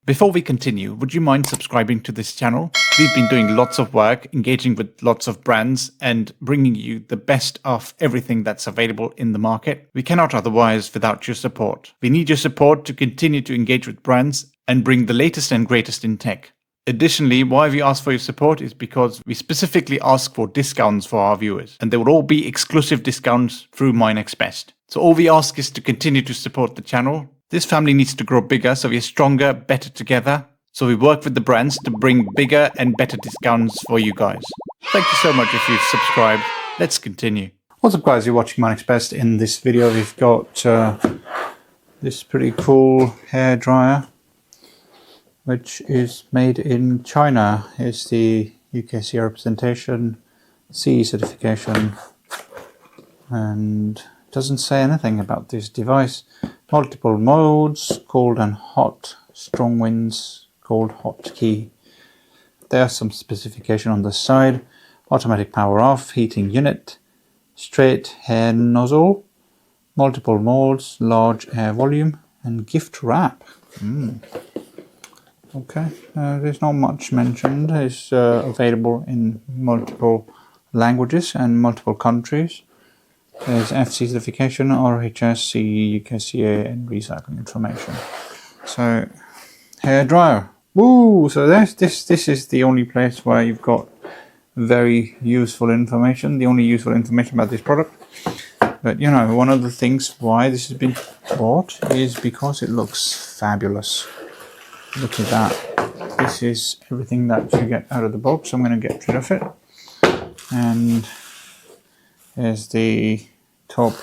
Before we continue, would you mind subscribing to this channel? We've been doing lots of work, engaging with lots of brands and bringing you the best of everything that's available in the market. We cannot otherwise without your support. We need your support to continue to engage with brands and bring the latest and greatest in tech. Additionally, why we ask for your support is because we specifically ask for discounts for our viewers, and they will all be exclusive discounts through MyNextBest. So all we ask is to continue to support the channel. This family needs to grow bigger, so we are stronger, better together. So we work with the brands to bring bigger and better discounts for you guys. Thank you so much if you've subscribed. Let's continue. What's up guys, you're watching MyNextBest. In this video we've got this pretty cool hair dryer, which is made in China. It's the UKCA representation, CE certification, and doesn't say anything about this device. Multiple modes, cold and hot, strong winds, cold hotkey. There's some specification on the side. Automatic power off, heating unit, straight hair nozzle, multiple modes, large air volume, and gift wrap. Okay, there's not much mentioned. It's available in multiple languages and multiple countries. There's FC certification, RHS, CE, UKCA, and recycling information. So, hair dryer. Woo! So this is the only place where you've got very useful information. The only useful information about this product. But you know, one of the things why this has been bought is because it looks fabulous. Look at that. This is everything that you get out of the box. I'm going to get rid of it. And here's the top,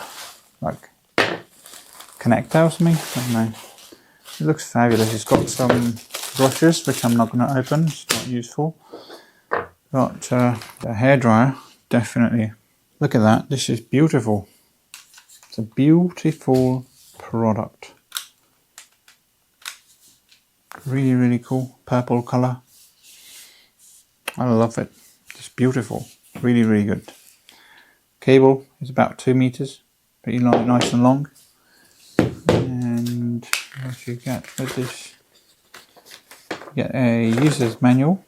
like, connector or something. I don't know. It looks fabulous. It's got some brushes, which I'm not going to open. It's not useful. Got the hairdryer, definitely. Look at that. This is beautiful. It's a beautiful product. Really, really cool. Purple color. I love it. It's beautiful. Really, really good. Cable is about 2 meters. Pretty long, nice and long. And what you get with this, you get a user's manual,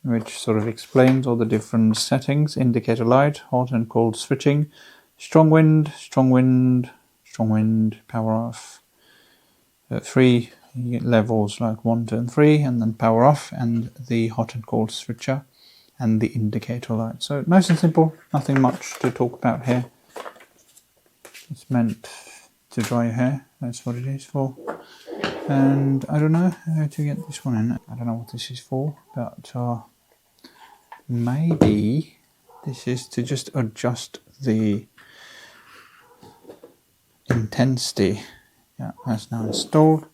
which sort of explains all the different settings: indicator light, hot and cold switching, strong wind, strong wind, strong wind, power off. 3, you get levels like 1, 2, and 3, and then power off, and the hot and cold switcher, and the indicator light. So nice and simple, nothing much to talk about here. It's meant to dry your hair, that's what it is for. And I don't know how to get this one in. I don't know what this is for, but maybe this is to just adjust the intensity. Yeah, that's now installed.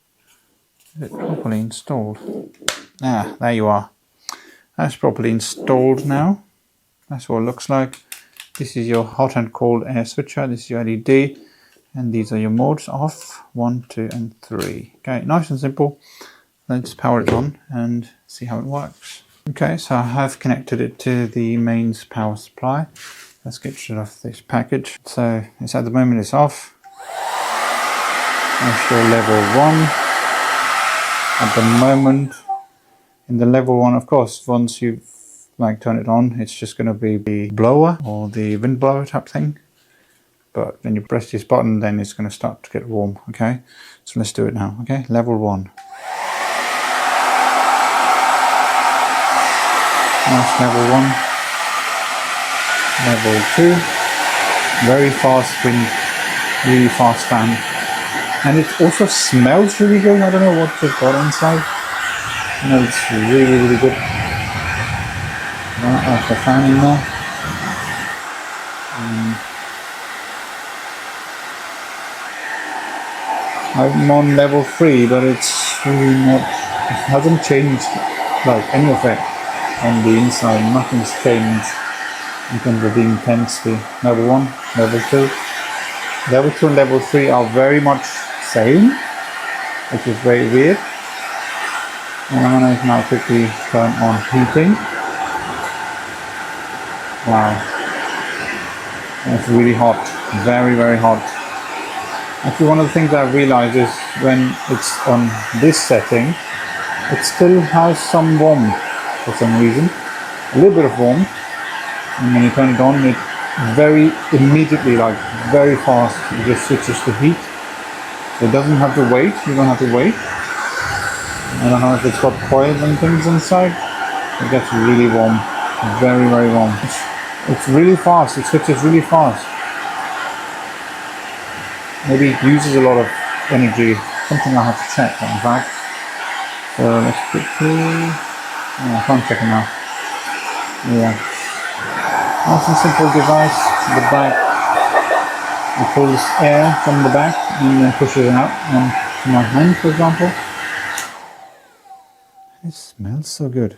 Is it properly installed? Ah, there you are. That's properly installed now. That's what it looks like. This is your hot and cold air switcher. This is your LED. And these are your modes: off, 1, 2, and 3. Okay, nice and simple. Let's power it on and see how it works. Okay, so I have connected it to the mains power supply. Let's get rid of this package. So it's at the moment it's off. That's your level 1. At the moment, in the level 1, of course, once you turn it on, it's just going to be the blower or the wind blower type thing. But when you press this button, then it's going to start to get warm. Okay, so let's do it now. Okay, level 1. That's level 1. Level 2. Very fast wind, really fast fan. And it also smells really good. I don't know what they've got inside. No, it's really, really good. Right, that's the fan in there. I'm on level 3, but it's really not, it hasn't changed any of it on the inside. Nothing's changed in terms of the intensity. Level 1, level 2. Level 2 and level 3 are very much same, which is very weird. And I'm going to now quickly turn on heating. Wow, that's really hot, very, very hot. Actually, one of the things I've realized is when it's on this setting, it still has some warmth for some reason. A little bit of warmth. And when you turn it on, it very immediately, like very fast, it just switches to heat. So it doesn't have to wait. You don't have to wait. I don't know if it's got coils and things inside. It gets really warm. Very, very warm. It's really fast. It switches really fast. Maybe it uses a lot of energy. Something I have to check, in fact. So let's quickly... Oh, I can't check it now. Yeah. Nice and simple device. The back. It pulls air from the back and then pushes it out onto my hand, for example. It smells so good.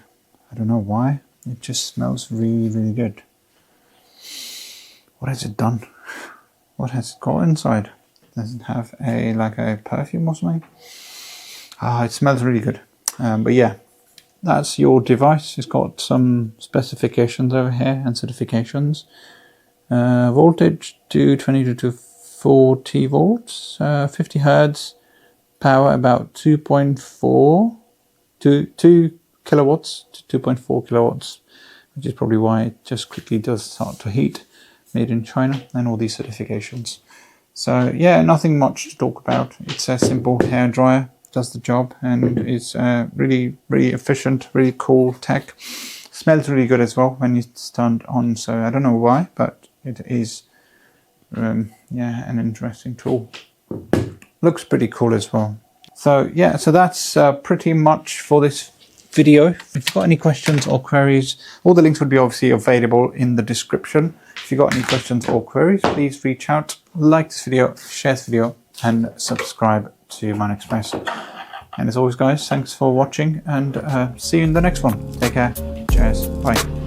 I don't know why. It just smells really, really good. What has it done? What has it got inside? Does it have like a perfume or something? Ah, it smells really good. But yeah, that's your device. It's got some specifications over here and certifications. Voltage to 22 to 40 volts, 50 hertz, power about 2.4 to 2 kilowatts to 2.4 kilowatts, which is probably why it just quickly does start to heat. Made in China, and all these certifications. So yeah, nothing much to talk about. It's a simple hair dryer, does the job, and it's really, really efficient, really cool tech. Smells really good as well when it's turned on. So I don't know why, but it is, yeah, an interesting tool. Looks pretty cool as well. So yeah, so that's pretty much for this video. If you've got any questions or queries, all the links would be obviously available in the description. If you've got any questions or queries, please reach out, like this video, share this video, and subscribe to MyNextBest. And as always, guys, thanks for watching, and see you in the next one. Take care. Cheers. Bye.